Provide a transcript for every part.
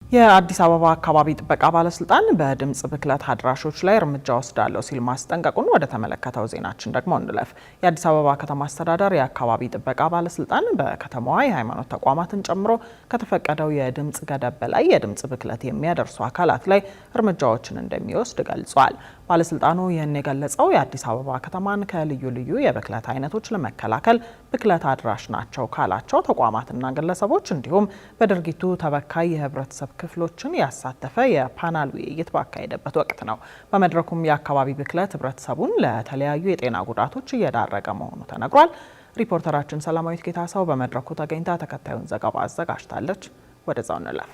የአዲስ አበባ አካባቢ ጥበቃ ባለስልጣን በድምጽ ብክለት አድራሾች ላይ እርምጃ ወስዳለሁ ሲል ማስጠንቀቁን ወደ ተመለከተው ዜናችን ደግሞ እንለፍ። የአዲስ አበባ ከተማ አስተዳደር የአካባቢ ጥበቃ ባለስልጣን በከተማዋ የሃይማኖት ተቋማትን ጨምሮ ከተፈቀደው የድምጽ ገደብ በላይ የድምጽ ብክለት የሚያደርሱ አካላት ላይ እርምጃዎችን እንደሚወስድ ገልጿል። ባለስልጣኑ ይህን የገለጸው የአዲስ አበባ ከተማን ከልዩ ልዩ የብክለት አይነቶች ለመከላከል ብክለት አድራሽ ናቸው ካላቸው ተቋማትና ግለሰቦች እንዲሁም በድርጊቱ ተበካይ የህብረተሰብ ክፍሎችን ያሳተፈ የፓናል ውይይት ባካሄደበት ወቅት ነው። በመድረኩም የአካባቢ ብክለት ህብረተሰቡን ለተለያዩ የጤና ጉዳቶች እየዳረገ መሆኑ ተነግሯል። ሪፖርተራችን ሰላማዊት ጌታሰው በመድረኩ ተገኝታ ተከታዩን ዘገባ አዘጋጅታለች። ወደዛው እንለፍ።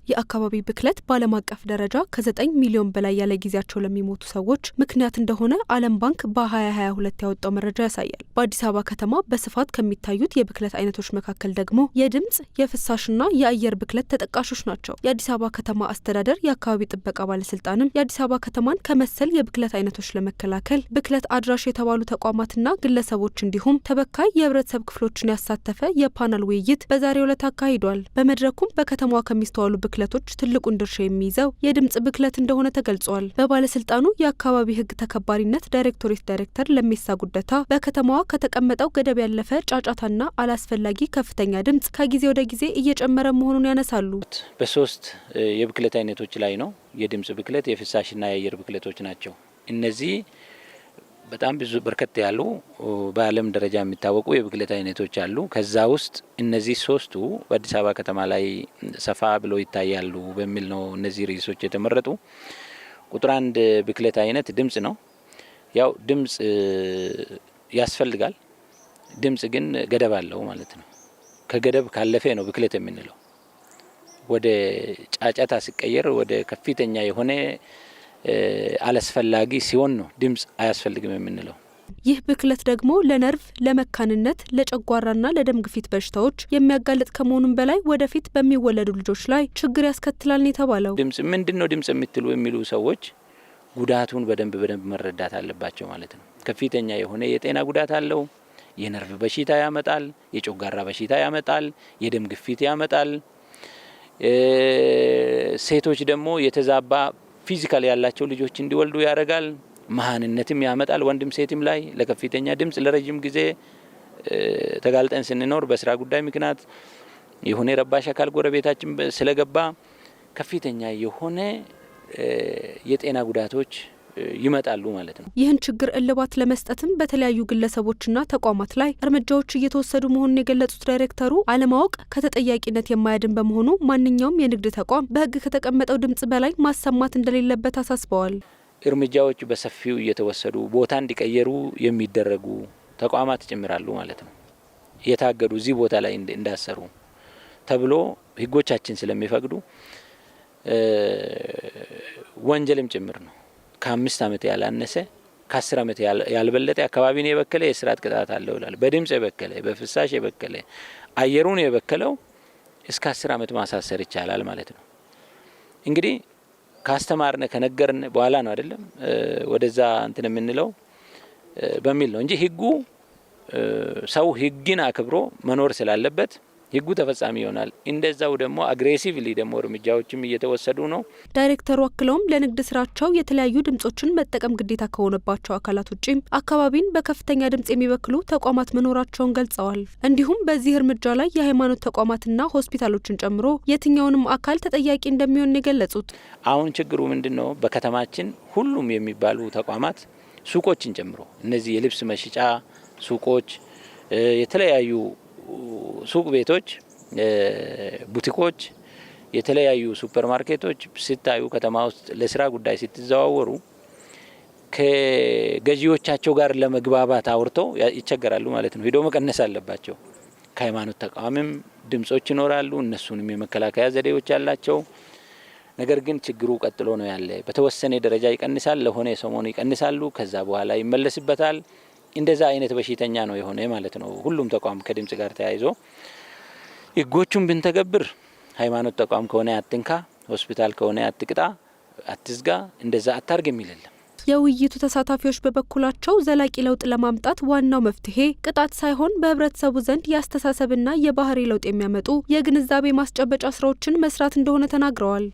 የአካባቢ ብክለት በዓለም አቀፍ ደረጃ ከ9 ሚሊዮን በላይ ያለ ጊዜያቸው ለሚሞቱ ሰዎች ምክንያት እንደሆነ ዓለም ባንክ በ2022 ያወጣው መረጃ ያሳያል። በአዲስ አበባ ከተማ በስፋት ከሚታዩት የብክለት አይነቶች መካከል ደግሞ የድምጽ፣ የፍሳሽና የአየር ብክለት ተጠቃሾች ናቸው። የአዲስ አበባ ከተማ አስተዳደር የአካባቢ ጥበቃ ባለስልጣንም የአዲስ አበባ ከተማን ከመሰል የብክለት አይነቶች ለመከላከል ብክለት አድራሽ የተባሉ ተቋማትና ግለሰቦች እንዲሁም ተበካይ የህብረተሰብ ክፍሎችን ያሳተፈ የፓናል ውይይት በዛሬው ዕለት አካሂዷል። በመድረኩም በከተማዋ ከሚስተዋሉ ብክለቶች ትልቁን ድርሻ የሚይዘው የድምጽ ብክለት እንደሆነ ተገልጿል። በባለስልጣኑ የአካባቢ ህግ ተከባሪነት ዳይሬክቶሬት ዳይሬክተር ለሜሳ ጉደታ በከተማዋ ከተቀመጠው ገደብ ያለፈ ጫጫታና አላስፈላጊ ከፍተኛ ድምጽ ከጊዜ ወደ ጊዜ እየጨመረ መሆኑን ያነሳሉ። በሶስት የብክለት አይነቶች ላይ ነው። የድምጽ ብክለት፣ የፍሳሽና የአየር ብክለቶች ናቸው። እነዚህ በጣም ብዙ በርከት ያሉ በዓለም ደረጃ የሚታወቁ የብክለት አይነቶች አሉ። ከዛ ውስጥ እነዚህ ሶስቱ በአዲስ አበባ ከተማ ላይ ሰፋ ብለው ይታያሉ በሚል ነው እነዚህ ርዕሶች የተመረጡ። ቁጥር 1 ብክለት አይነት ድምጽ ነው። ያው ድምጽ ያስፈልጋል። ድምጽ ግን ገደብ አለው ማለት ነው። ከገደብ ካለፈ ነው ብክለት የምንለው። ወደ ጫጫታ ሲቀየር ወደ ከፍተኛ የሆነ አላስፈላጊ ሲሆን ነው ድምጽ አያስፈልግም የምንለው። ይህ ብክለት ደግሞ ለነርቭ፣ ለመካንነት፣ ለጨጓራና ለደም ግፊት በሽታዎች የሚያጋልጥ ከመሆኑም በላይ ወደፊት በሚወለዱ ልጆች ላይ ችግር ያስከትላል የተባለው። ድምጽ ምንድነው ድምጽ የምትሉ የሚሉ ሰዎች ጉዳቱን በደንብ መረዳት አለባቸው ማለት ነው። ከፍተኛ የሆነ የጤና ጉዳት አለው። የነርቭ በሽታ ያመጣል፣ የጨጓራ በሽታ ያመጣል፣ የደም ግፊት ያመጣል። ሴቶች ደግሞ የተዛባ ፊዚካል ያላቸው ልጆች እንዲወልዱ ያደርጋል። መሃንነትም ያመጣል ወንድም ሴትም ላይ። ለከፍተኛ ድምጽ ለረጅም ጊዜ ተጋልጠን ስንኖር በስራ ጉዳይ ምክንያት የሆነ ረባሽ አካል ጎረቤታችን ስለገባ ከፍተኛ የሆነ የጤና ጉዳቶች ይመጣሉ ማለት ነው። ይህን ችግር እልባት ለመስጠትም በተለያዩ ግለሰቦችና ተቋማት ላይ እርምጃዎች እየተወሰዱ መሆኑን የገለጹት ዳይሬክተሩ አለማወቅ ከተጠያቂነት የማያድን በመሆኑ ማንኛውም የንግድ ተቋም በሕግ ከተቀመጠው ድምጽ በላይ ማሰማት እንደሌለበት አሳስበዋል። እርምጃዎች በሰፊው እየተወሰዱ ቦታ እንዲቀየሩ የሚደረጉ ተቋማት ይጨምራሉ ማለት ነው። የታገዱ እዚህ ቦታ ላይ እንዳሰሩ ተብሎ ሕጎቻችን ስለሚፈቅዱ ወንጀልም ጭምር ነው። ከ5 ዓመት ያላነሰ ከ10 ዓመት ያልበለጠ አካባቢን የበከለ የስራት ቅጣት አለው ይላል። በድምጽ የበከለ፣ በፍሳሽ የበከለ፣ አየሩን የበከለው እስከ 10 ዓመት ማሳሰር ይቻላል ማለት ነው። እንግዲህ ካስተማርነ ከነገርን በኋላ ነው አይደለም ወደዛ እንትን የምንለው በሚል ነው እንጂ ህጉ ሰው ህግን አክብሮ መኖር ስላለበት ህጉ ተፈጻሚ ይሆናል። እንደዛው ደግሞ አግሬሲቭሊ ደግሞ እርምጃዎችም እየተወሰዱ ነው። ዳይሬክተሩ አክለውም ለንግድ ስራቸው የተለያዩ ድምጾችን መጠቀም ግዴታ ከሆነባቸው አካላት ውጪም አካባቢን በከፍተኛ ድምጽ የሚበክሉ ተቋማት መኖራቸውን ገልጸዋል። እንዲሁም በዚህ እርምጃ ላይ የሃይማኖት ተቋማትና ሆስፒታሎችን ጨምሮ የትኛውንም አካል ተጠያቂ እንደሚሆን የገለጹት። አሁን ችግሩ ምንድነው? በከተማችን ሁሉም የሚባሉ ተቋማት ሱቆችን ጨምሮ እነዚህ የልብስ መሸጫ ሱቆች፣ የተለያዩ ሱቅ ቤቶች፣ ቡቲኮች፣ የተለያዩ ሱፐር ማርኬቶች ሲታዩ ከተማ ውስጥ ለስራ ጉዳይ ሲተዘዋወሩ ከገዢዎቻቸው ጋር ለመግባባት አውርተው ይቸገራሉ ማለት ነው። ሄዶ መቀነስ አለባቸው። ከሃይማኖት ተቋምም ድምጾች ይኖራሉ። እነሱንም የመከላከያ ዘዴዎች ያላቸው። ነገር ግን ችግሩ ቀጥሎ ነው ያለ። በተወሰነ ደረጃ ይቀንሳል፣ ለሆነ ሰሞኑ ይቀንሳሉ፣ ከዛ በኋላ ይመለስበታል። እንደዛ አይነት በሽተኛ ነው የሆነ ማለት ነው። ሁሉም ተቋም ከድምጽ ጋር ተያይዞ ህጎቹን ብንተገብር ሃይማኖት ተቋም ከሆነ አትንካ፣ ሆስፒታል ከሆነ አትቅጣ፣ አትዝጋ፣ እንደዛ አታርግ የሚል የለም። የውይይቱ ተሳታፊዎች በበኩላቸው ዘላቂ ለውጥ ለማምጣት ዋናው መፍትሄ ቅጣት ሳይሆን በህብረተሰቡ ዘንድ የአስተሳሰብና የባህሪ ለውጥ የሚያመጡ የግንዛቤ ማስጨበጫ ስራዎችን መስራት እንደሆነ ተናግረዋል።